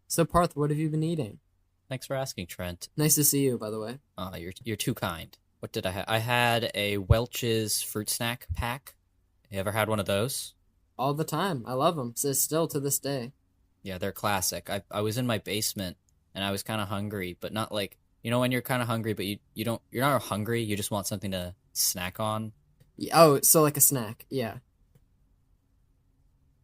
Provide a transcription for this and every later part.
So, Parth, what have you been eating? Thanks for asking, Trent. Nice to see you, by the way. You're too kind. What did I have? I had a Welch's fruit snack pack. You ever had one of those? All the time. I love them. So still to this day. Yeah, they're classic. I was in my basement and I was kind of hungry, but not like when you're kind of hungry, but you're not hungry. You just want something to snack on. Oh, so like a snack. Yeah.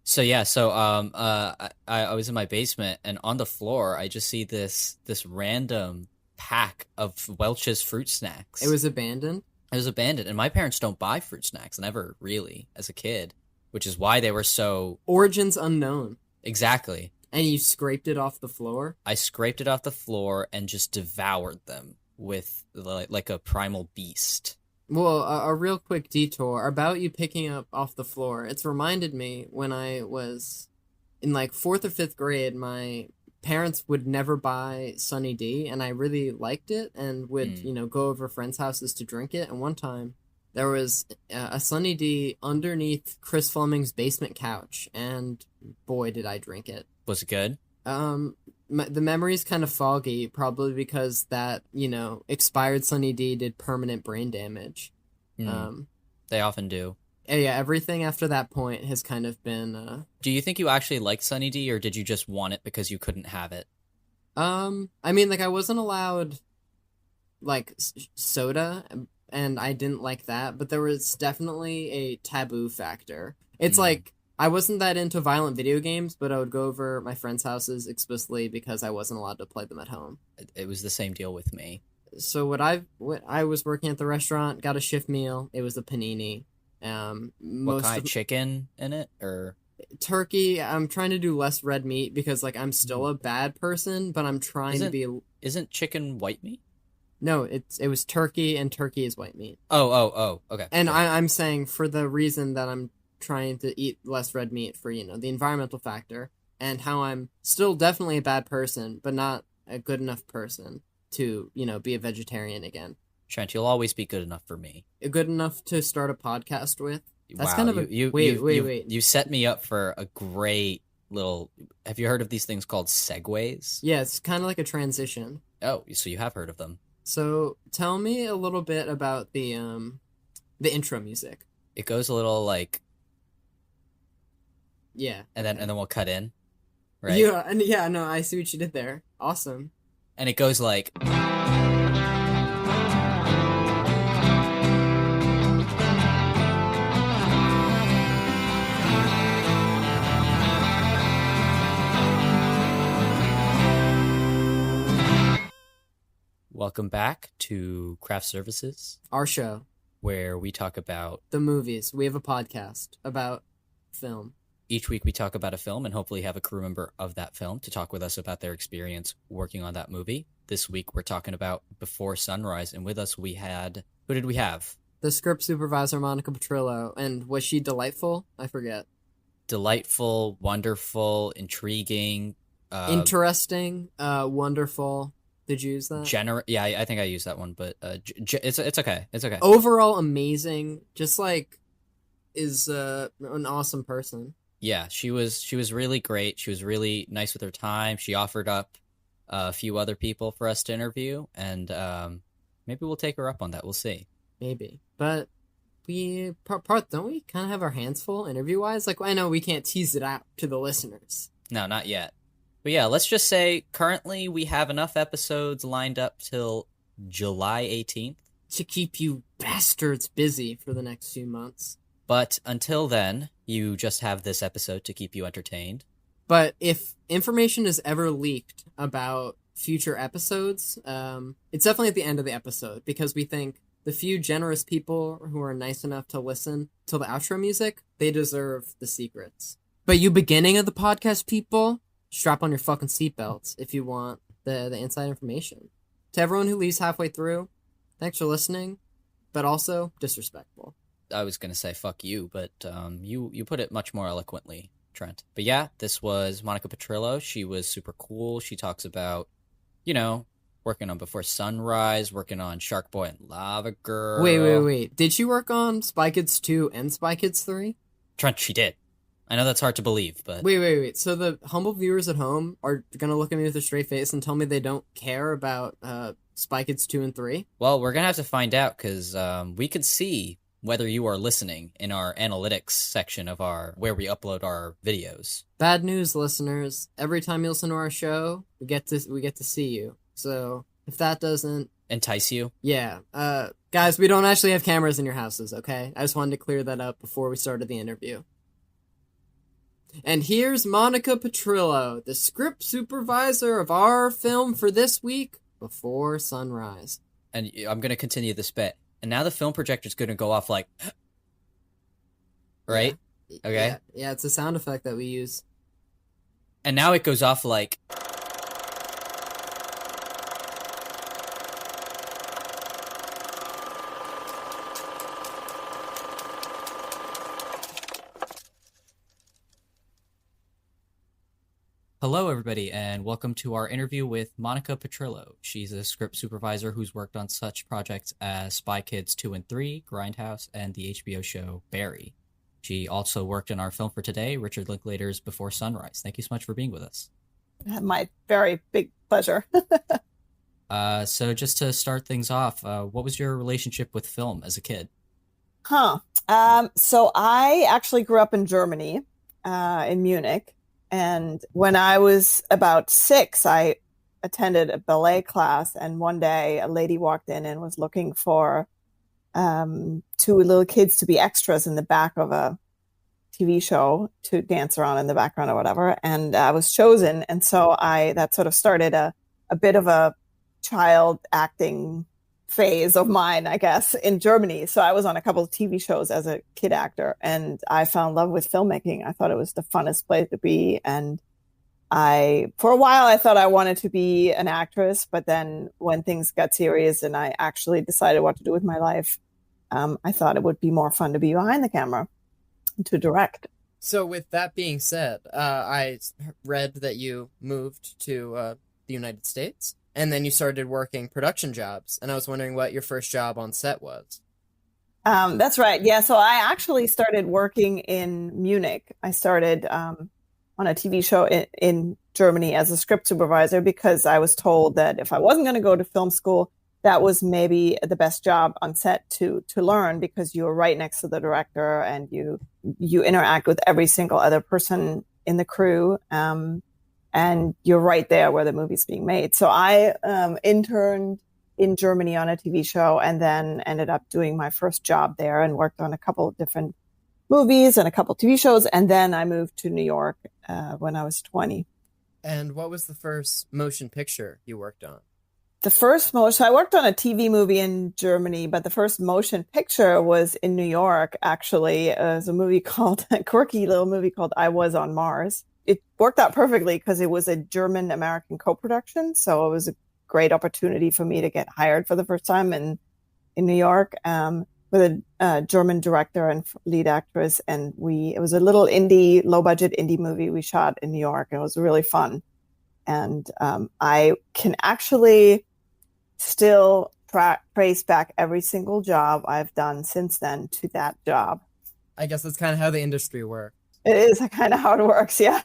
So I was in my basement and on the floor I just see this random pack of Welch's fruit It snacks. was abandoned. It was abandoned, and my parents don't buy fruit snacks, never really, as a kid, which is why they were so Origins unknown. exactly. And you scraped it off the floor. I scraped it off the floor and just devoured them with like a primal beast. Well, a real quick detour about you picking up off the floor. It's reminded me when I was in like fourth or fifth grade, my parents would never buy Sunny D, and I really liked it and would, Mm. go over friends' houses to drink it. And one time there was a Sunny D underneath Chris Fleming's basement couch, and boy, did I drink it. Was it good? The memory's kind of foggy, probably because that, expired Sunny D did permanent brain damage. Mm. Um, They often do. yeah, everything after that point has kind of been, Do you think you actually liked Sunny D, or did you just want it because you couldn't have it? I mean, like, I wasn't allowed, like, soda, and I didn't like that, but there was definitely a taboo factor. It's Mm. like, I wasn't that into violent video games, but I would go over my friends' houses explicitly because I wasn't allowed to play them at home. It was the same deal with me. So what I was working at the restaurant, got a shift meal. It was a panini. What Most kind of of chicken in it, or turkey. I'm trying to do less red meat because like I'm still a bad person, but I'm trying to isn't be. isn't chicken white meat? No, it was turkey, and turkey is white meat. Oh, okay. And Okay. I'm saying for the reason that I'm trying to eat less red meat for the environmental factor, and how I'm still definitely a bad person, but not a good enough person to be a vegetarian again. Trent, you'll always be good enough for me. Good enough to start a podcast with. That's Wow, kind of a wait. you set me up for a great little. Have you heard of these things called segues? Yeah, it's kind of like a transition. Oh, so you have heard of them. So tell me a little bit about the intro music. It goes a little like, Yeah. and then we'll cut in, right? Yeah, no, I see what you did there. Awesome. And it goes like, welcome back to Craft Services, Our show, where we talk about the movies. We have a podcast about film. each week we talk about a film and hopefully have a crew member of that film to talk with us about their experience working on that movie. This week we're talking about Before Sunrise, and with us who did we have? The script supervisor, Monika Petrillo, and was she delightful? I forget. Delightful, wonderful, intriguing, Interesting, wonderful. Did you use that? Yeah, I think I used that one, but it's okay. It's okay. Overall amazing. Just like is an awesome person. Yeah, she was really great. She was really nice with her time. She offered up a few other people for us to interview, and maybe we'll take her up on that. We'll see. Maybe. But Parth, don't we kind of have our hands full interview wise? Like, I know we can't tease it out to the listeners. No, not yet. But yeah, let's just say currently we have enough episodes lined up till July 18th. To keep you bastards busy for the next few months. But until then, you just have this episode to keep you entertained. But if information is ever leaked about future episodes, it's definitely at the end of the episode, because we think the few generous people who are nice enough to listen to the outro music, they deserve the secrets. But you beginning of the podcast people, strap on your fucking seatbelts if you want the inside information. To everyone who leaves halfway through, thanks for listening, but also disrespectful. I was going to say fuck you, but you put it much more eloquently, Trent. But yeah, this was Monika Petrillo. She was super cool. She talks about, working on Before Sunrise, working on Shark Boy and Lava Girl. Wait. Did you work on Spy Kids 2 and Spy Kids 3? Trent, she did. I know that's hard to believe, but Wait. So the humble viewers at home are gonna look at me with a straight face and tell me they don't care about Spy Kids 2 and 3? well, we're gonna have to find out because we could see whether you are listening in our analytics section of where we upload our videos. Bad news, listeners. Every time you listen to our show, we get to see you. So if that doesn't Entice you? yeah, guys, we don't actually have cameras in your houses, okay? I just wanted to clear that up before we started the interview. And here's Monika Petrillo, the script supervisor of our film for this week, Before Sunrise. And I'm gonna continue this bit. And now the film projector's gonna go off like, right? Yeah. Okay. Yeah, it's a sound effect that we use. And now it goes off like. Hello, everybody, and welcome to our interview with Monika Petrillo. She's a script supervisor who's worked on such projects as Spy Kids 2 and 3, Grindhouse, and the HBO show Barry. She also worked in our film for today, Richard Linklater's Before Sunrise. Thank you so much for being with us. My very big pleasure. So just to start things off, what was your relationship with film as a kid? So I actually grew up in Germany, in Munich. And when I was about 6, I attended a ballet class. And one day a lady walked in and was looking for 2 little kids to be extras in the back of a TV show to dance around in the background or whatever. And I was chosen. And so that sort of started a bit of a child acting phase of mine, I guess, in Germany. So I was on a couple of TV shows as a kid actor, and I fell in love with filmmaking. I thought it was the funnest place to be. And for a while, I thought I wanted to be an actress, but then when things got serious and I actually decided what to do with my life, I thought it would be more fun to be behind the camera, to direct. So with that being said, I read that you moved to the United States. And then you started working production jobs. And I was wondering what your first job on set was. That's right. Yeah. So I actually started working in Munich. I started on a TV show in Germany as a script supervisor because I was told that if I wasn't going to go to film school, that was maybe the best job on set to learn, because you were right next to the director and you interact with every single other person in the crew. And you're right there where the movie's being made. So I interned in Germany on a TV show and then ended up doing my first job there and worked on a couple of different movies and a couple of TV shows. And then I moved to New York when I was 20. And what was the first motion picture you worked on? So I worked on a TV movie in Germany, but the first motion picture was in New York, actually. It was a quirky little movie called I Was on Mars. It worked out perfectly because it was a German-American co-production. So it was a great opportunity for me to get hired for the first time in New York with a German director and lead actress. And it was a little low-budget indie movie we shot in New York. And it was really fun. And I can actually still trace back every single job I've done since then to that job. I guess that's kind of how the industry works. It is kind of how it works, yeah.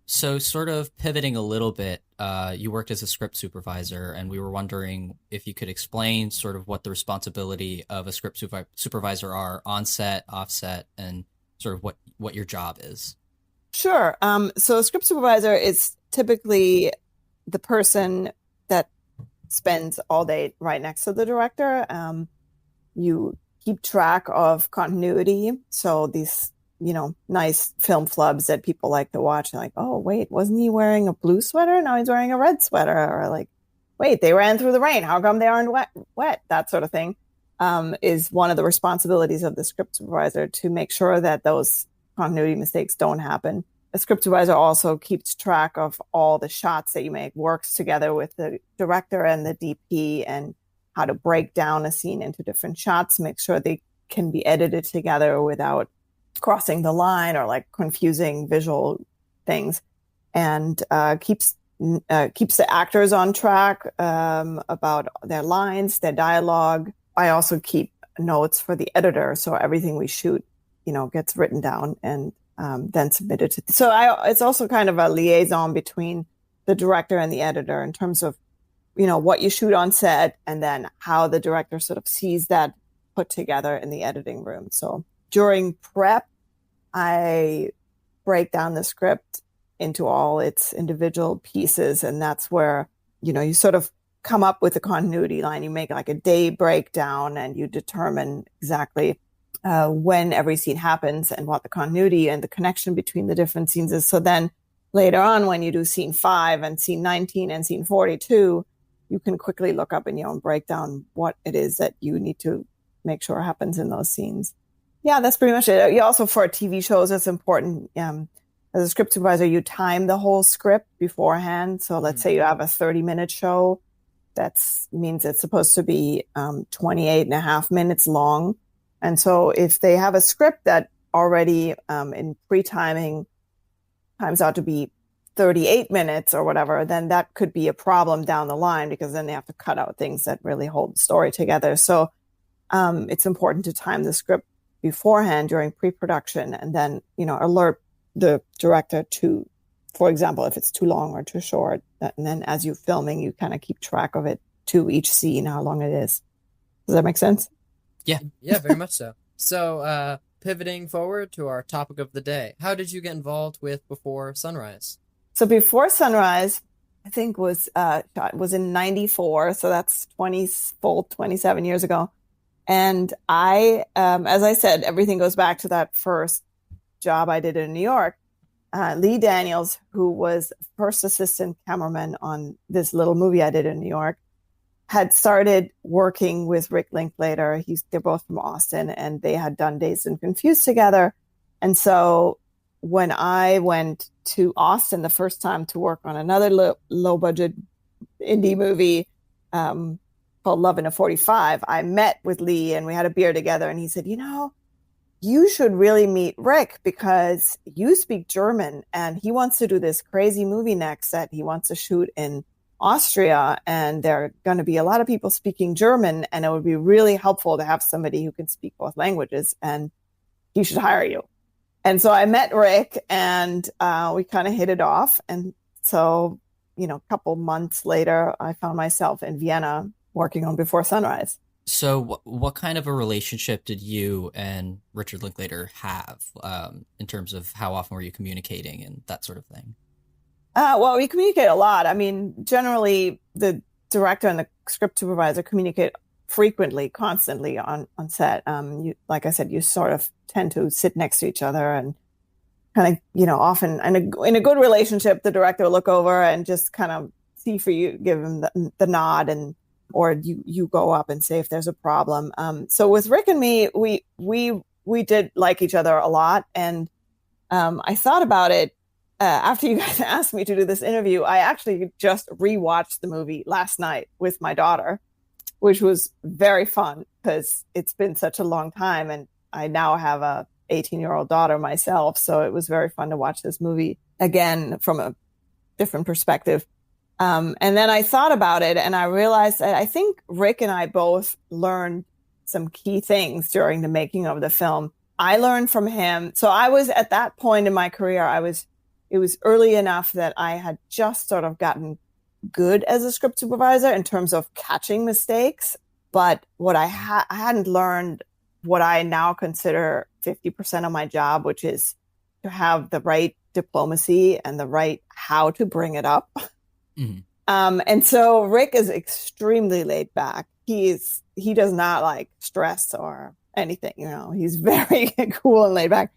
So sort of pivoting a little bit, you worked as a script supervisor, and we were wondering if you could explain sort of what the responsibility of a script supervisor are on set, off set, and sort of what your job is. Sure. So a script supervisor is typically the person that spends all day right next to the director. You keep track of continuity. So these nice film flubs that people like to watch. Like, oh, wait, wasn't he wearing a blue sweater? Now he's wearing a red sweater. Or like, wait, they ran through the rain. How come they aren't wet? That sort of thing is one of the responsibilities of the script supervisor, to make sure that those continuity mistakes don't happen. The script supervisor also keeps track of all the shots that you make, works together with the director and the DP, and how to break down a scene into different shots, make sure they can be edited together without crossing the line or like confusing visual things, and keeps the actors on track about their lines, their dialogue. I also keep notes for the editor, so everything we shoot, gets written down and then submitted to. So it's also kind of a liaison between the director and the editor in terms of, what you shoot on set and then how the director sort of sees that put together in the editing room. So during prep, I break down the script into all its individual pieces. And that's where, you sort of come up with a continuity line. You make like a day breakdown and you determine exactly when every scene happens and what the continuity and the connection between the different scenes is. So then later on, when you do scene 5 and scene 19 and scene 42, you can quickly look up in your own breakdown what it is that you need to make sure happens in those scenes. Yeah, that's pretty much it. You also, for TV shows, it's important. As a script supervisor, you time the whole script beforehand. So let's say you have a 30-minute show. That means it's supposed to be 28 and a half minutes long. And so if they have a script that already in pre-timing times out to be 38 minutes or whatever, then that could be a problem down the line because then they have to cut out things that really hold the story together. So it's important to time the script beforehand during pre-production and then, alert the director to, for example, if it's too long or too short. And then as you're filming, you kind of keep track of it to each scene, how long it is. Does that make sense? Yeah. Yeah, very much so. So pivoting forward to our topic of the day, how did you get involved with Before Sunrise? So Before Sunrise, I think was in 94. So that's 27 years ago. And I, as I said, everything goes back to that first job I did in New York. Lee Daniels, who was first assistant cameraman on this little movie I did in New York, had started working with Rick Linklater. They're both from Austin, and they had done Dazed and Confused together. And so when I went to Austin the first time to work on another low budget indie movie called Love in a 45, I met with Lee and we had a beer together. And he said, you should really meet Rick because you speak German and he wants to do this crazy movie next that he wants to shoot in Austria. And there are going to be a lot of people speaking German and it would be really helpful to have somebody who can speak both languages and he should hire you. And so I met Rick and we kind of hit it off. And so, a couple months later, I found myself in Vienna working on Before Sunrise. So what kind of a relationship did you and Richard Linklater have in terms of how often were you communicating and that sort of thing? Well, we communicate a lot. I mean, generally, the director and the script supervisor communicate frequently, constantly on set. Like I said, you sort of tend to sit next to each other and kind of, often in a good relationship, the director will look over and just kind of see for you, give him the nod or you go up and say if there's a problem. So with Rick and me, we did like each other a lot. And I thought about it after you guys asked me to do this interview. I actually just rewatched the movie last night with my daughter, which was very fun because it's been such a long time. And I now have a 18-year-old daughter myself. So it was very fun to watch this movie again from a different perspective. And then I thought about it and I realized that I think Rick and I both learned some key things during the making of the film. I learned from him. So I was at that point in my career, it was early enough that I had just sort of gotten good as a script supervisor in terms of catching mistakes. But what I hadn't learned what I now consider 50% of my job, which is to have the right diplomacy and the right how to bring it up. Mm-hmm. And so Rick is extremely laid back. He does not like stress or anything, he's very cool and laid back.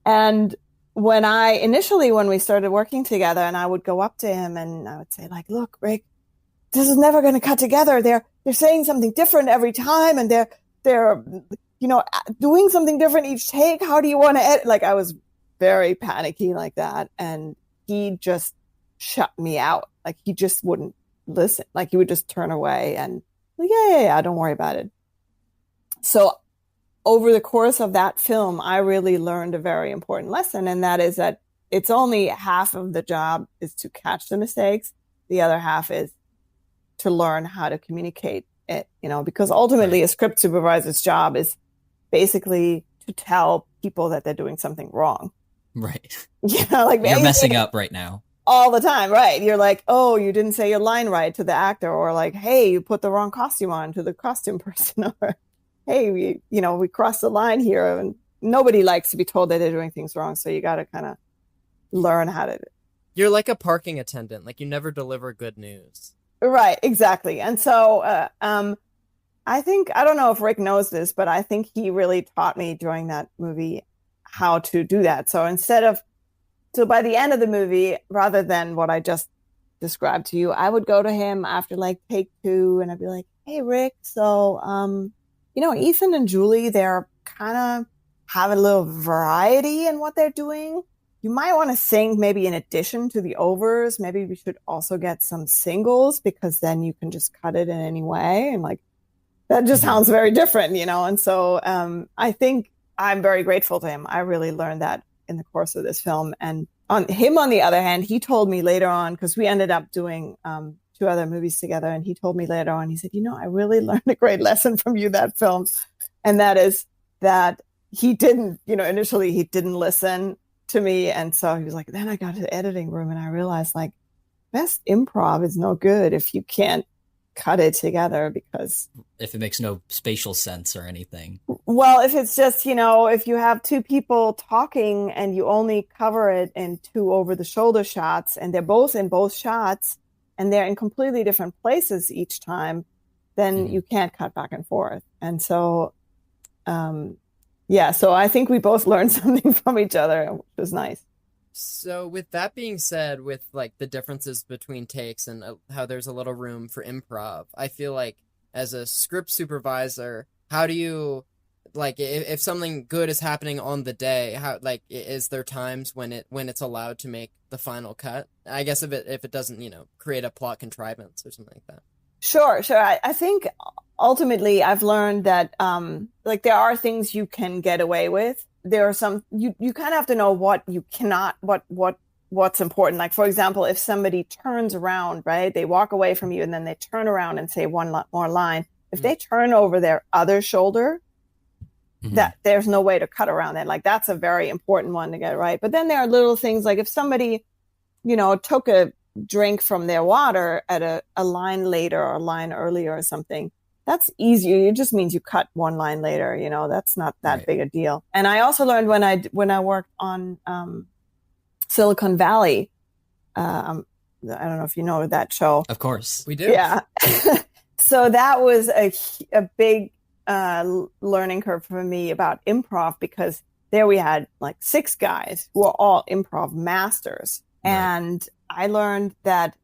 And when we started working together and I would go up to him and I would say like, look, Rick, this is never going to cut together. They're saying something different every time. And they're, doing something different each take. How do you want to edit? Like I was very panicky like that. And he just shut me out. Like he just wouldn't listen. Like he would just turn away and like, yeah, don't worry about it. So over the course of that film, I really learned a very important lesson. And that is that it's only half of the job is to catch the mistakes. The other half is to learn how to communicate it, because ultimately a script supervisor's job is basically to tell people that they're doing something wrong. Right. Like You're messing up right now. all the time, right? You're like, oh, you didn't say your line right to the actor, or like, hey, you put the wrong costume on to the costume person, or hey, we crossed the line here, and nobody likes to be told that they're doing things wrong. So you got to kind of learn how to. You're like a parking attendant. Like you never deliver good news. Right, exactly. And so I think, I don't know if Rick knows this, but I think he really taught me during that movie how to do that. So by the end of the movie, rather than what I just described to you, I would go to him after like take 2 and I'd be like, hey, Rick, so, Ethan and Julie, they're kind of have a little variety in what they're doing. You might want to sing maybe in addition to the overs. Maybe we should also get some singles because then you can just cut it in any way. And like, that just sounds very different, And so I think I'm very grateful to him. I really learned that in the course of this film. And on the other hand, he told me later on, because we ended up doing 2 other movies together. And he told me later on, he said, I really learned a great lesson from you, that film. And that is that he didn't, initially he didn't listen to me. And so he was like, then I got to the editing room and I realized like best improv is no good if you can't cut it together, because if it makes no spatial sense or anything. Well, if it's just, if you have 2 people talking and you only cover it in 2 over the shoulder shots and they're both in both shots and they're in completely different places each time, then you can't cut back and forth. And so, so I think we both learned something from each other, which was nice. So with that being said, with like the differences between takes and how there's a little room for improv, I feel like as a script supervisor, how do you, like, if something good is happening on the day, how, like, is there times when it's allowed to make the final cut? I guess if it doesn't, create a plot contrivance or something like that. Sure. I think ultimately I've learned that there are things you can get away with. There are some you kind of have to know what you cannot, what's important. Like, for example, if somebody turns around, right, they walk away from you and then they turn around and say one more line. If they turn over their other shoulder, that there's no way to cut around that. Like, that's a very important one to get right. But then there are little things like if somebody, took a drink from their water at a line later or a line earlier or something, that's easier. It just means you cut one line later. That's not that big a deal. And I also learned when I worked on Silicon Valley. I don't know if you know that show. Of course, we do. Yeah. So that was a big learning curve for me about improv, because there we had like 6 guys who are all improv masters, and I learned that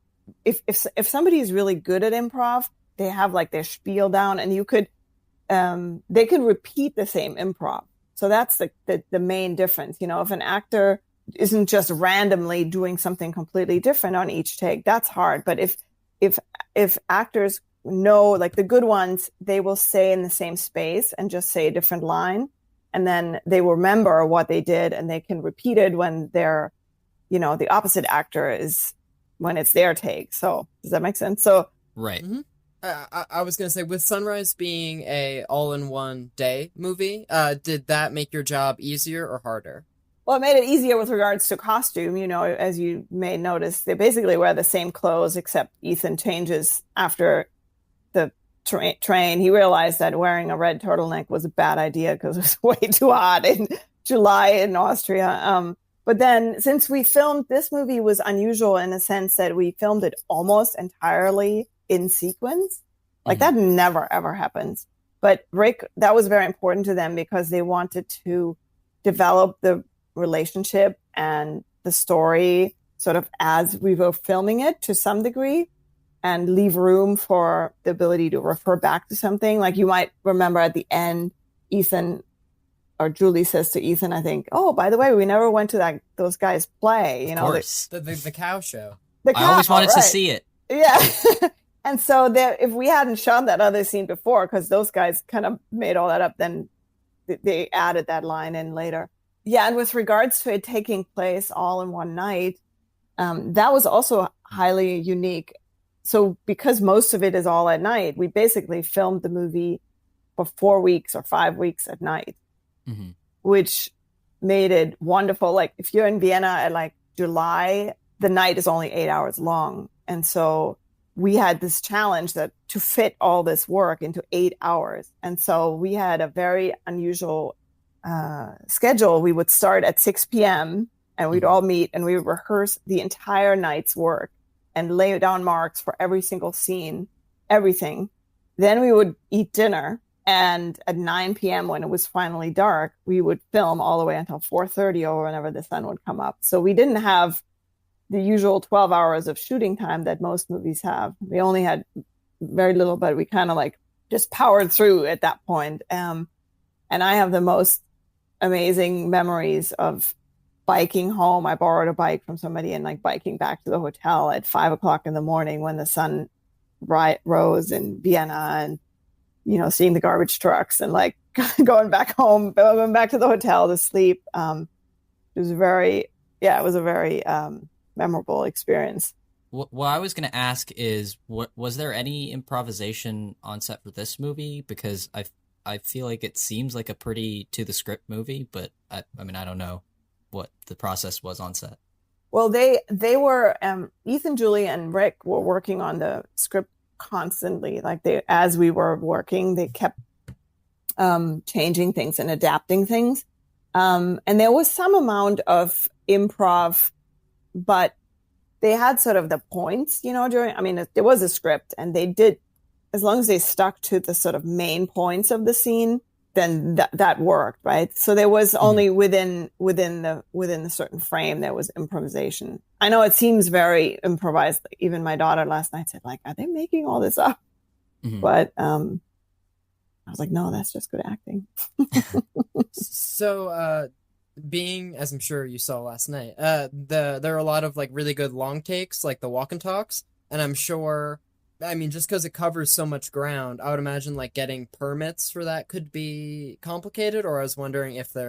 if somebody is really good at improv, they have like their spiel down, and they could repeat the same improv. So that's the main difference. If an actor isn't just randomly doing something completely different on each take, that's hard. But if actors know, like the good ones, they will say in the same space and just say a different line, and then they will remember what they did and they can repeat it when they're, the opposite actor is, when it's their take. So does that make sense? So right. Mm-hmm. I was going to say, with Sunrise being a all-in-one day movie, did that make your job easier or harder? Well, it made it easier with regards to costume. As you may notice, they basically wear the same clothes, except Ethan changes after the train. He realized that wearing a red turtleneck was a bad idea because it was way too hot in July in Austria. But then, since we filmed, this movie was unusual in the sense that we filmed it almost entirely in sequence. Like that never ever happens. But Rick, that was very important to them because they wanted to develop the relationship and the story sort of as we were filming it to some degree, and leave room for the ability to refer back to something. Like, you might remember at the end, Ethan or Julie says to Ethan, I think, oh, by the way, we never went to those guys' play. Of course. The cow show. I always wanted to see it. Yeah. And so if we hadn't shot that other scene before, because those guys kind of made all that up, then they added that line in later. Yeah, and with regards to it taking place all in one night, that was also highly unique. So because most of it is all at night, we basically filmed the movie for 4 weeks or 5 weeks at night, which made it wonderful. Like if you're in Vienna at like July, the night is only 8 hours long. And so we had this challenge that to fit all this work into 8 hours. And so we had a very unusual schedule. We would start at 6 p.m. and we'd all meet and we would rehearse the entire night's work and lay down marks for every single scene, everything. Then we would eat dinner. And at 9 p.m. when it was finally dark, we would film all the way until 4:30 or whenever the sun would come up. So we didn't have the usual 12 hours of shooting time that most movies have. We only had very little, but we kind of like just powered through at that point. And I have the most amazing memories of biking home. I borrowed a bike from somebody and like biking back to the hotel at 5 o'clock in the morning when the sun rose in Vienna, and seeing the garbage trucks and like going back home, going back to the hotel to sleep. It was a very memorable experience. What I was going to ask is, was there any improvisation on set for this movie? Because I feel like it seems like a pretty to the script movie, but I mean, I don't know what the process was on set. Well, they were Ethan, Julie, and Rick were working on the script constantly. Like as we were working, they kept changing things and adapting things. And there was some amount of improv, but they had sort of the points, there was a script and they did, as long as they stuck to the sort of main points of the scene, then that worked, right? So there was only within the certain frame, there was improvisation. I know it seems very improvised. Even my daughter last night said, like, are they making all this up? Mm-hmm. But I was like, no, that's just good acting. So being, as I'm sure you saw last night, there are a lot of like really good long takes, like the walk and talks, and I'm sure, I mean, just because it covers so much ground, I would imagine like getting permits for that could be complicated. Or I was wondering if they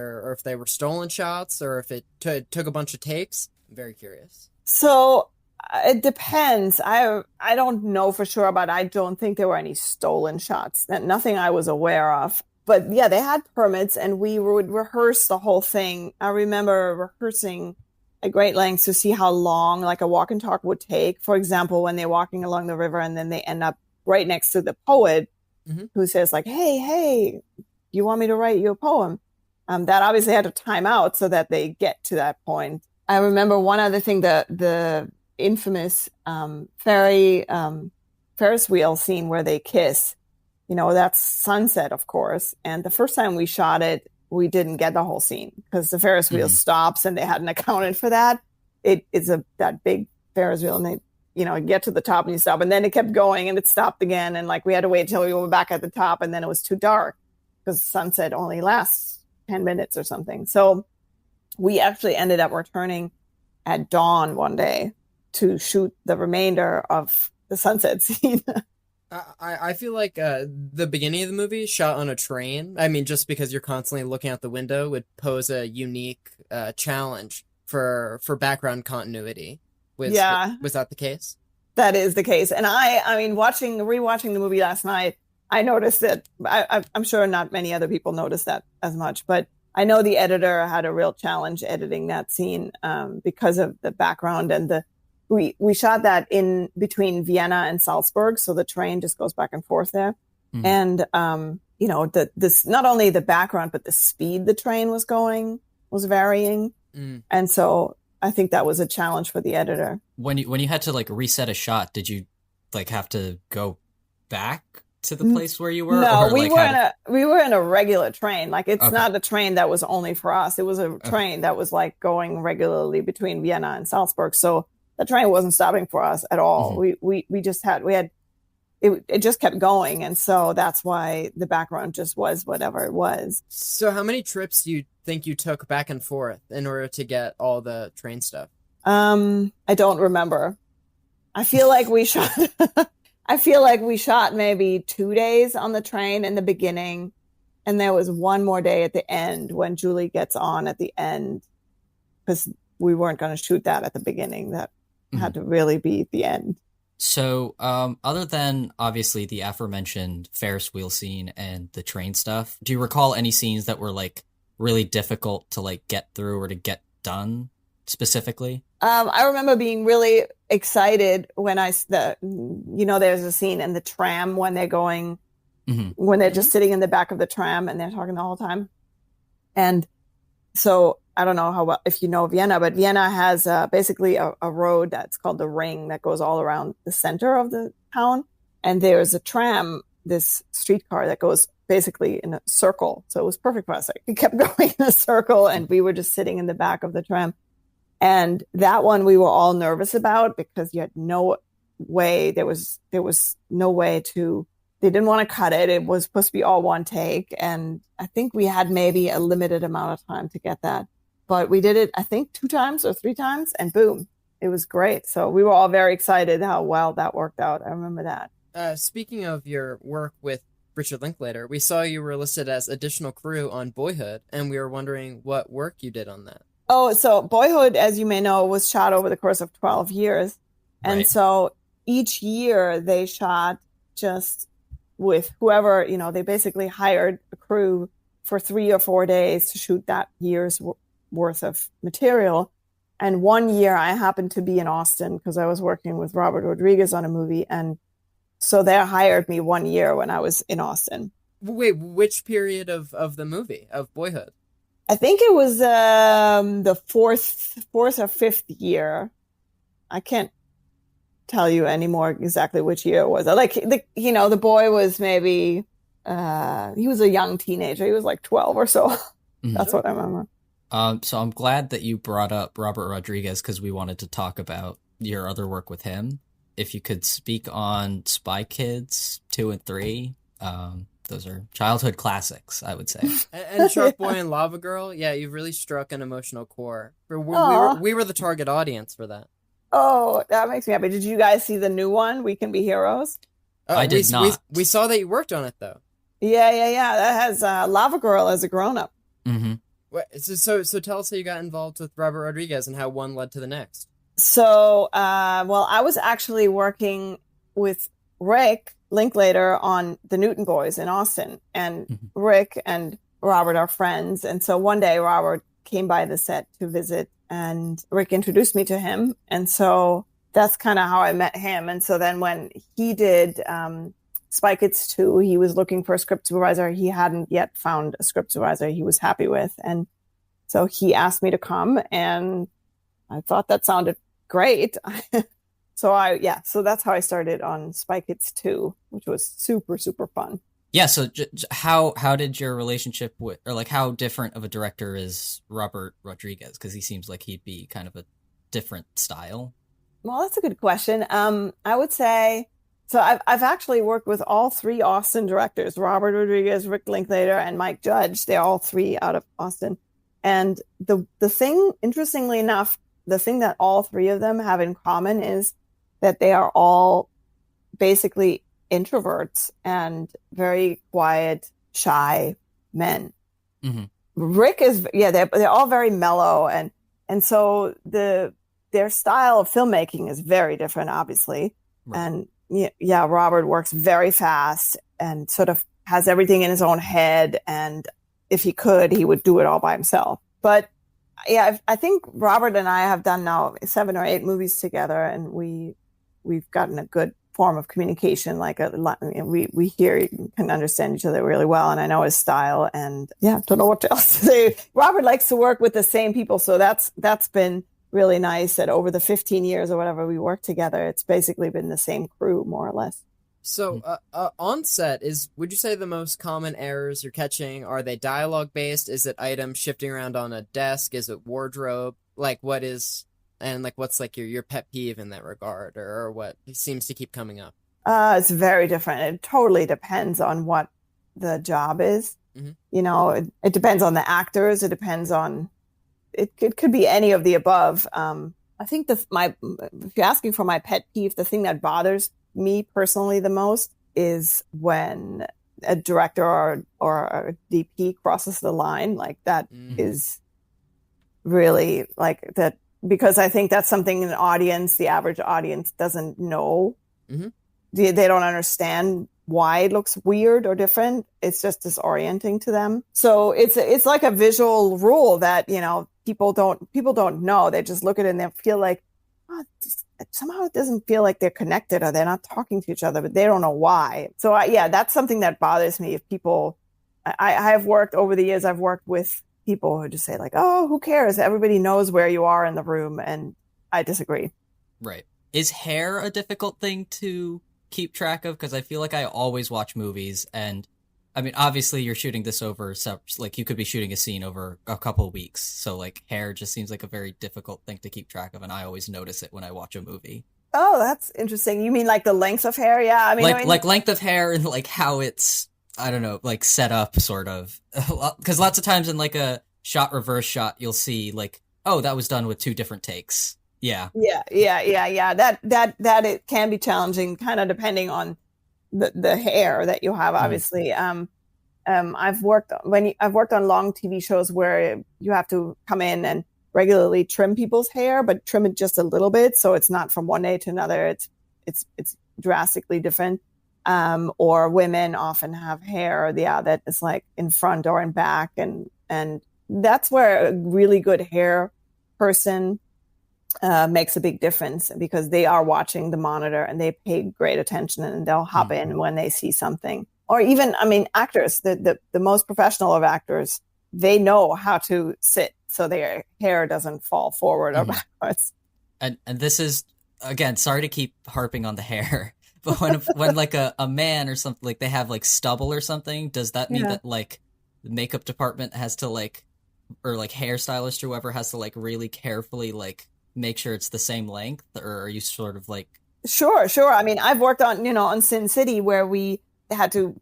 were stolen shots, or if it took a bunch of takes. I'm very curious. So it depends. I don't know for sure, but I don't think there were any stolen shots. Nothing I was aware of. But yeah, they had permits, and we would rehearse the whole thing. I remember rehearsing at great lengths to see how long like a walk and talk would take. For example, when they're walking along the river and then they end up right next to the poet who says like, hey, you want me to write you a poem? That obviously had to time out so that they get to that point. I remember one other thing, the infamous Ferris wheel scene where they kiss. That's sunset, of course. And the first time we shot it, we didn't get the whole scene because the Ferris wheel stops and they hadn't accounted for that. It is that big Ferris wheel, and they, get to the top and you stop, and then it kept going and it stopped again. And like we had to wait until we were back at the top, and then it was too dark because sunset only lasts 10 minutes or something. So we actually ended up returning at dawn one day to shoot the remainder of the sunset scene. I feel like the beginning of the movie shot on a train. I mean, just because you're constantly looking out the window would pose a unique challenge for background continuity. Was that the case? That is the case. And I mean, rewatching the movie last night, I noticed that. I'm sure not many other people noticed that as much, but I know the editor had a real challenge editing that scene because of the background and we shot that in between Vienna and Salzburg, so the train just goes back and forth there. And this not only the background but the speed the train was going was varying, and so I think that was a challenge for the editor. When you had to like reset a shot, did you like have to go back to the place where you were? No, we were in a regular train. Like it's not a train that was only for us. It was a train that was like going regularly between Vienna and Salzburg. So the train wasn't stopping for us at all. We just had it just kept going, and so that's why the background just was whatever it was. So how many trips do you think you took back and forth in order to get all the train stuff? I don't remember. I feel like we shot maybe 2 days on the train in the beginning, and there was one more day at the end when Julie gets on at the end, because we weren't going to shoot that at the beginning. That had to really be at the end. So, other than obviously the aforementioned Ferris wheel scene and the train stuff, do you recall any scenes that were like really difficult to like get through or to get done specifically? I remember being really excited when there's a scene in the tram when they're going, when they're just sitting in the back of the tram and they're talking the whole time. And so I don't know how well, if you know Vienna, but Vienna has basically a road that's called the Ring that goes all around the center of the town. And there's a tram, this streetcar that goes basically in a circle. So it was perfect for us. Like, it kept going in a circle and we were just sitting in the back of the tram. And that one we were all nervous about because you had no way, there was no way to, they didn't want to cut it. It was supposed to be all one take. And I think we had maybe a limited amount of time to get that. But we did it, I think 2 times or 3 times, and boom, it was great. So we were all very excited how well that worked out. I remember that. Speaking of your work with Richard Linklater, we saw you were listed as additional crew on Boyhood, and we were wondering what work you did on that. Oh, so Boyhood, as you may know, was shot over the course of 12 years. And Right. so each year they shot just with whoever, they basically hired a crew for 3 or 4 days to shoot that year's worth of material. And one year I happened to be in Austin because I was working with Robert Rodriguez on a movie. And so they hired me 1 year when I was in Austin. Wait, which period of the movie, of Boyhood? I think it was the fourth or 5th year. I can't tell you anymore exactly which year it was. Like, the boy was maybe, he was a young teenager. He was like 12 or so. That's what I remember. So I'm glad that you brought up Robert Rodriguez because we wanted to talk about your other work with him. If you could speak on Spy Kids 2 and 3, those are childhood classics, I would say. And Shark Boy and Lava Girl, yeah, you've really struck an emotional chord. We were the target audience for that. Oh, that makes me happy. Did you guys see the new one, We Can Be Heroes? I did not. We saw that you worked on it, though. Yeah. That has Lava Girl as a grown-up. Mm-hmm. So tell us how you got involved with Robert Rodriguez and how one led to the next. So, I was actually working with Rick Linklater on the Newton Boys in Austin, and Rick and Robert are friends. And so one day Robert came by the set to visit, and Rick introduced me to him. And so that's kind of how I met him. And so then when he did Spy Kids 2, he was looking for a script supervisor. He hadn't yet found a script supervisor he was happy with. And so he asked me to come, and I thought that sounded great. So that's how I started on Spy Kids 2, which was super, super fun. Yeah, so how did your relationship with, or like how different of a director is Robert Rodriguez? Because he seems like he'd be kind of a different style. Well, that's a good question. I would say, so I've actually worked with all 3 Austin directors, Robert Rodriguez, Rick Linklater, and Mike Judge. They're all 3 out of Austin. And the thing, interestingly enough, the thing that all 3 of them have in common is that they are all basically introverts and very quiet, shy men. Mm-hmm. Rick is, they're all very mellow, and so their style of filmmaking is very different, obviously. Right. And Robert works very fast and sort of has everything in his own head, and if he could, he would do it all by himself. But yeah, I think Robert and I have done now 7 or 8 movies together, and we've gotten a good form of communication. Like we hear, can understand each other really well, and I know his style. And don't know what else to say. Robert likes to work with the same people, so that's been really nice. That over the 15 years or whatever we worked together, it's basically been the same crew more or less. So on set, would you say the most common errors you're catching, are they dialogue based? Is it items shifting around on a desk? Is it wardrobe? Like what's like your pet peeve in that regard, or what seems to keep coming up? It's very different. It totally depends on what the job is. Mm-hmm. It depends on the actors. It depends on, it could be any of the above. I think if you're asking for my pet peeve, the thing that bothers me personally the most is when a director or a DP crosses the line. Like that is really like that, because I think that's something the average audience doesn't know. Mm-hmm. They don't understand why it looks weird or different. It's just disorienting to them. So it's like a visual rule that, you know, people don't know. They just look at it and they feel like, oh, somehow it doesn't feel like they're connected or they're not talking to each other, but they don't know why. So yeah, that's something that bothers me. If people, I have worked over the years, I've worked with people who just say like, oh, who cares? Everybody knows where you are in the room. And I disagree. Right. Is hair a difficult thing to keep track of? Because I feel like I always watch movies, and I mean, obviously you're shooting this over, like you could be shooting a scene over a couple of weeks. So like hair just seems like a very difficult thing to keep track of. And I always notice it when I watch a movie. Oh, that's interesting. You mean like the length of hair? Yeah. I mean, like length of hair and like how it's, I don't know, like set up sort of. Because lots of times in like a reverse shot, you'll see like, oh, that was done with 2 different takes. Yeah. That it can be challenging, kind of depending on the hair that you have. Obviously, I've worked on long TV shows where you have to come in and regularly trim people's hair, but trim it just a little bit, so it's not from one day to another. It's drastically different. Or women often have hair, that is like in front or in back, and that's where a really good hair person makes a big difference, because they are watching the monitor and they pay great attention, and they'll hop in when they see something. Or even, I mean, actors, the most professional of actors, they know how to sit so their hair doesn't fall forward or backwards. And this is, again, sorry to keep harping on the hair, but when like a man or something, like they have like stubble or something, does that mean that like the makeup department has to like, or like hairstylist or whoever has to like really carefully like make sure it's the same length, or are you sort of like? Sure. I mean, I've worked on Sin City, where we had to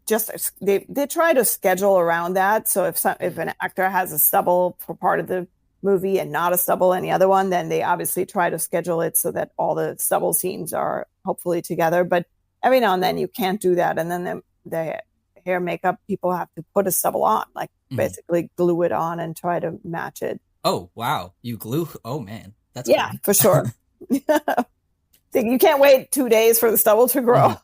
they try to schedule around that. So if an actor has a stubble for part of the movie and not a stubble any other one, then they obviously try to schedule it so that all the stubble scenes are hopefully together. But every now and then you can't do that, and then the hair makeup people have to put a stubble on, like basically glue it on and try to match it. Oh wow, you glue? Oh man. That's cool. For sure. You can't wait 2 days for the stubble to grow.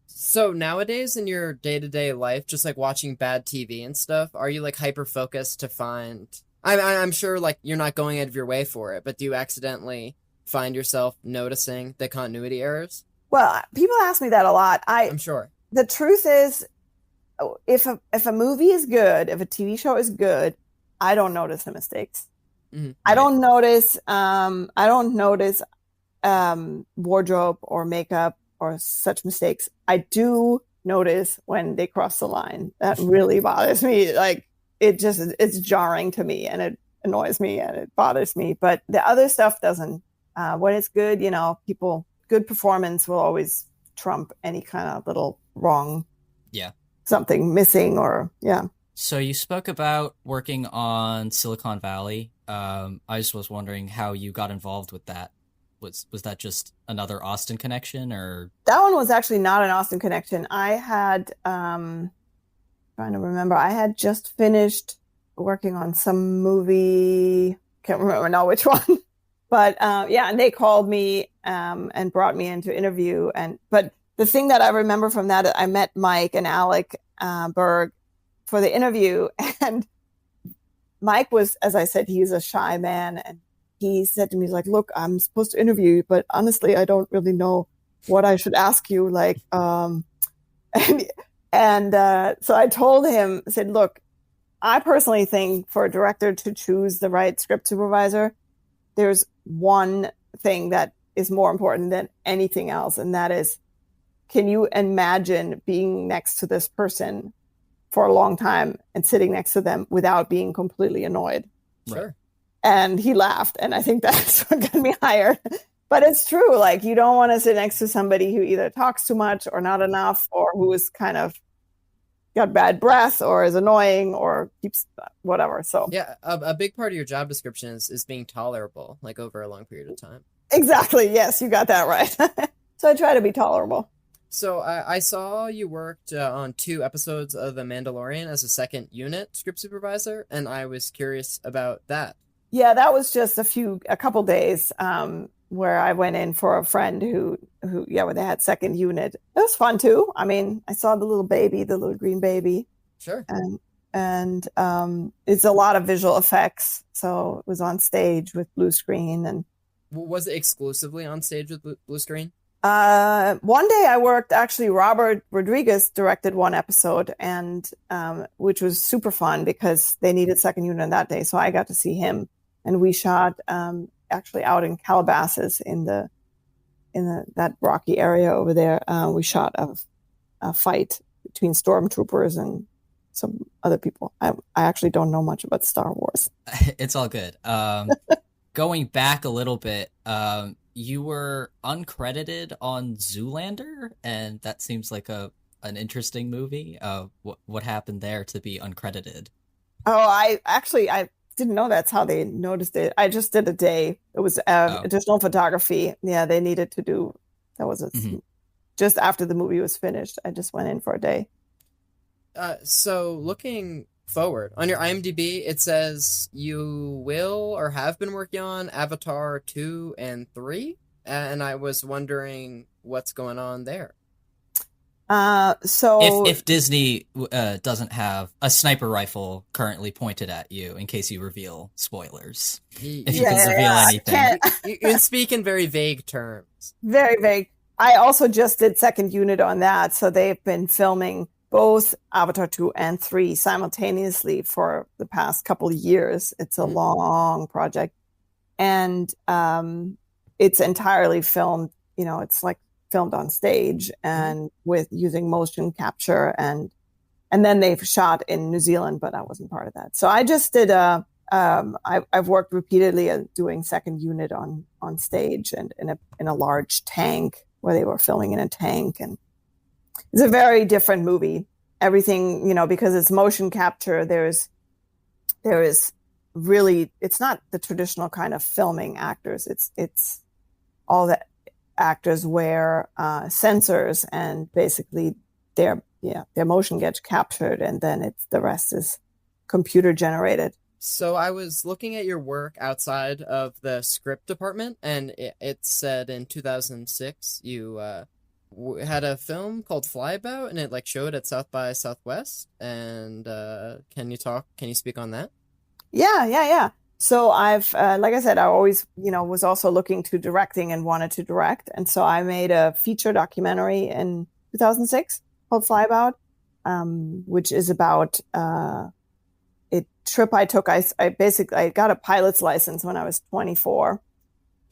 So nowadays in your day-to-day life, just like watching bad TV and stuff, are you like hyper-focused to find... I'm sure like you're not going out of your way for it, but do you accidentally find yourself noticing the continuity errors? Well, people ask me that a lot. I'm sure. The truth is, if a movie is good, if a TV show is good, I don't notice the mistakes. I don't notice wardrobe or makeup or such mistakes. I do notice when they cross the line. That really bothers me. Like it's jarring to me, and it annoys me and it bothers me. But the other stuff doesn't. When it's good, good performance will always trump any kind of little wrong. Yeah. Something missing or. So you spoke about working on Silicon Valley. I just was wondering how you got involved with that. Was that just another Austin connection, or? That one was actually not an Austin connection. I had, trying to remember, I had just finished working on some movie. Can't remember now which one. But and they called me and brought me in to interview. But the thing that I remember from that, I met Mike and Alec Berg for the interview, and Mike was, as I said, he's a shy man, and he said to me, he's like, look, I'm supposed to interview you, but honestly, I don't really know what I should ask you. Like, so I told him, I said, look, I personally think for a director to choose the right script supervisor, there's one thing that is more important than anything else. And that is, can you imagine being next to this person for a long time and sitting next to them without being completely annoyed? Sure. And he laughed, and I think that's what got me hired. But it's true. Like, you don't want to sit next to somebody who either talks too much or not enough, or who is kind of got bad breath or is annoying or keeps whatever. So yeah, a big part of your job description is being tolerable, like over a long period of time. Exactly. Yes, you got that right. So I try to be tolerable. So I saw you worked on 2 episodes of The Mandalorian as a second unit script supervisor, and I was curious about that. Yeah, that was just a couple days. where I went in for a friend who where they had second unit. It was fun too. I mean, I saw the little baby, the little green baby. Sure. And it's a lot of visual effects. So it was on stage with blue screen. And was it exclusively on stage with blue screen? One day I worked, actually, Robert Rodriguez directed one episode, and which was super fun because they needed second unit that day. So I got to see him, and we shot actually out in Calabasas in that rocky area over there. We shot a fight between stormtroopers and some other people. I actually don't know much about Star Wars. It's all good. Going back a little bit, you were uncredited on Zoolander, and that seems like an interesting movie. What happened there to be uncredited? Oh, I didn't know that's how they noticed it. I just did a day. It was additional photography. Yeah, they needed to do. That was just after the movie was finished. I just went in for a day. So looking forward on your IMDb, it says you will or have been working on Avatar 2 and 3, and I was wondering what's going on there. So if Disney doesn't have a sniper rifle currently pointed at you in case you reveal spoilers, if you can reveal anything, you can speak in very vague terms. Very vague. I also just did second unit on that, so they've been filming both Avatar 2 and 3 simultaneously for the past couple of years. It's a long project, and it's entirely filmed. It's like filmed on stage and with using motion capture, and then they've shot in New Zealand, but I wasn't part of that. So I just did I've worked repeatedly at doing second unit on stage and in a large tank where they were filming in a tank, and it's a very different movie. Everything, because it's motion capture, there is really, it's not the traditional kind of filming actors. It's all the actors wear sensors, and basically their motion gets captured, and then the rest is computer generated. So I was looking at your work outside of the script department, and it said in 2006 you had a film called Flyabout, and it showed at South by Southwest. And can you speak on that? Yeah. So I've, like I said, I always, was also looking to directing and wanted to direct. And so I made a feature documentary in 2006 called Flyabout, which is about a trip I took. I got a pilot's license when I was 24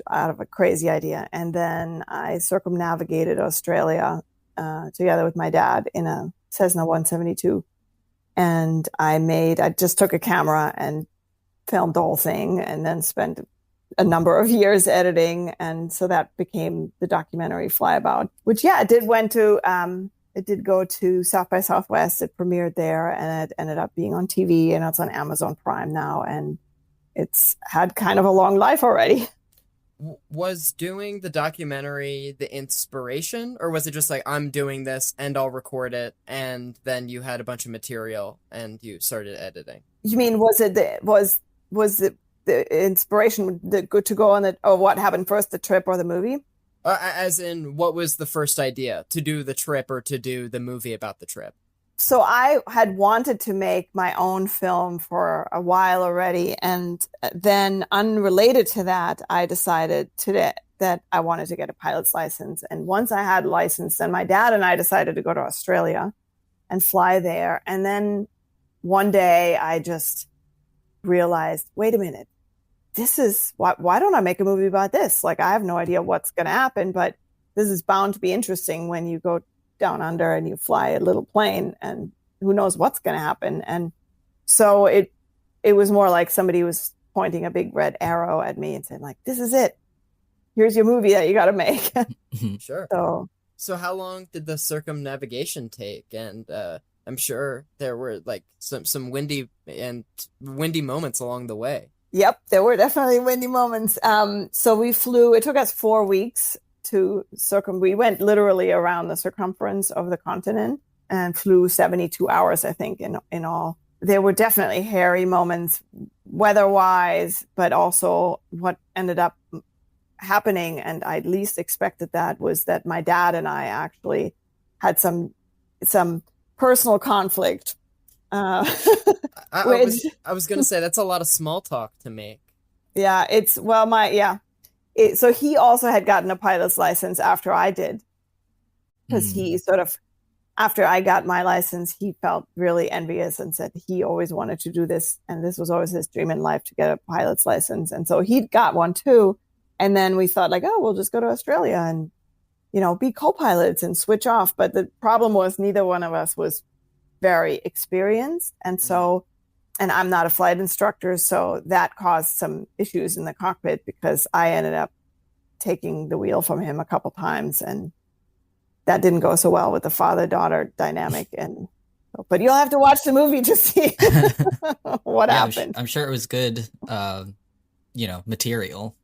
out of a crazy idea. And then I circumnavigated Australia together with my dad in a Cessna 172. And I just took a camera and filmed the whole thing, and then spent a number of years editing. And so that became the documentary Flyabout, which, it did go to South by Southwest. It premiered there, and it ended up being on TV, and it's on Amazon Prime now. And it's had kind of a long life already. Was doing the documentary the inspiration, or was it just I'm doing this and I'll record it, and then you had a bunch of material and you started editing? You mean, was it the inspiration to go on what happened first, the trip or the movie? As in, what was the first idea, to do the trip or to do the movie about the trip? So I had wanted to make my own film for a while already. And then unrelated to that, I decided that I wanted to get a pilot's license. And once I had a license, then my dad and I decided to go to Australia and fly there. And then one day I just realized, wait a minute, this is why don't I make a movie about this? I have no idea what's going to happen, but this is bound to be interesting when you go down under and you fly a little plane, and who knows what's going to happen. And so it was more like somebody was pointing a big red arrow at me and saying, this is it. Here's your movie that you got to make. Sure. So how long did the circumnavigation take? And I'm sure there were some windy moments along the way. Yep, there were definitely windy moments. So we flew. It took us 4 weeks to we went literally around the circumference of the continent and flew 72 hours, I think, in all. There were definitely hairy moments weather-wise, but also what ended up happening, and I least expected that, was that my dad and I actually had some personal conflict. I was gonna say that's a lot of small talk to make. Yeah, so he also had gotten a pilot's license after I did, because he sort of, after I got my license, he felt really envious and said he always wanted to do this, and this was always his dream in life, to get a pilot's license. And so he got one too. And then we thought, like, oh, we'll just go to Australia and, be co-pilots and switch off. But the problem was neither one of us was very experienced. And so, and I'm not a flight instructor, so that caused some issues in the cockpit, because I ended up taking the wheel from him a couple times, and that didn't go so well with the father-daughter dynamic. But you'll have to watch the movie to see what happened. I'm sure it was good, material.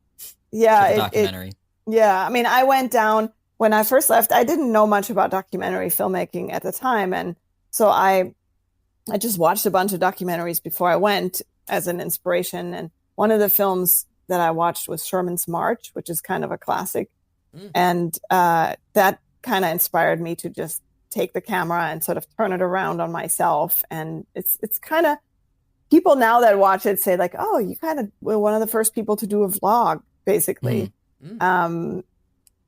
Yeah, for the documentary. I mean, I went down when I first left. I didn't know much about documentary filmmaking at the time, and so I just watched a bunch of documentaries before I went as an inspiration. And one of the films that I watched was Sherman's March, which is kind of a classic, and that kind of inspired me to just take the camera and sort of turn it around on myself. And it's kind of, people now that watch it say, like, oh, you kind of were one of the first people to do a vlog, basically.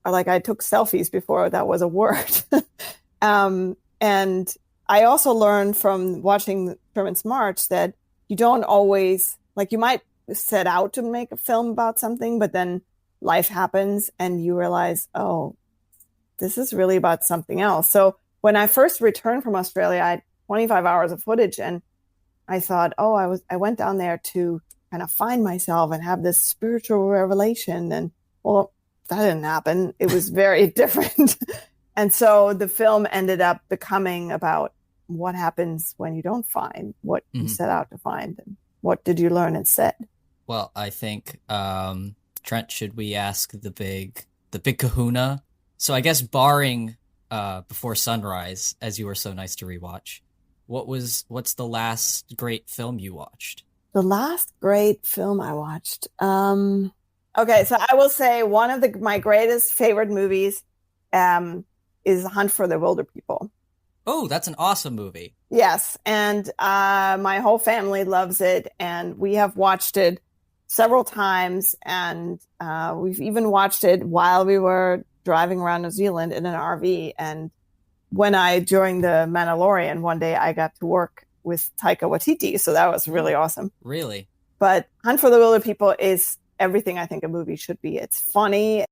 Like, I took selfies before that was a word. And I also learned from watching Sherman's March that you don't always, like, you might set out to make a film about something, but then life happens and you realize, oh, this is really about something else. So when I first returned from Australia, I had 25 hours of footage, and I thought, oh, I went down there to kind of find myself and have this spiritual revelation. And well, that didn't happen. It was very different. And so the film ended up becoming about what happens when you don't find what you set out to find, and what did you learn instead. Well, I think, Trent, should we ask the big kahuna? So I guess barring Before Sunrise, as you were so nice to rewatch, what's the last great film you watched? The last great film I watched. Okay, so I will say one of my greatest favorite movies is Hunt for the Wilder People. Oh, that's an awesome movie. Yes, and my whole family loves it, and we have watched it several times, and we've even watched it while we were driving around New Zealand in an RV. And during the Mandalorian, one day I got to work with Taika Waititi, so that was really awesome. Really? But Hunt for the Wilder People is everything I think a movie should be. It's funny.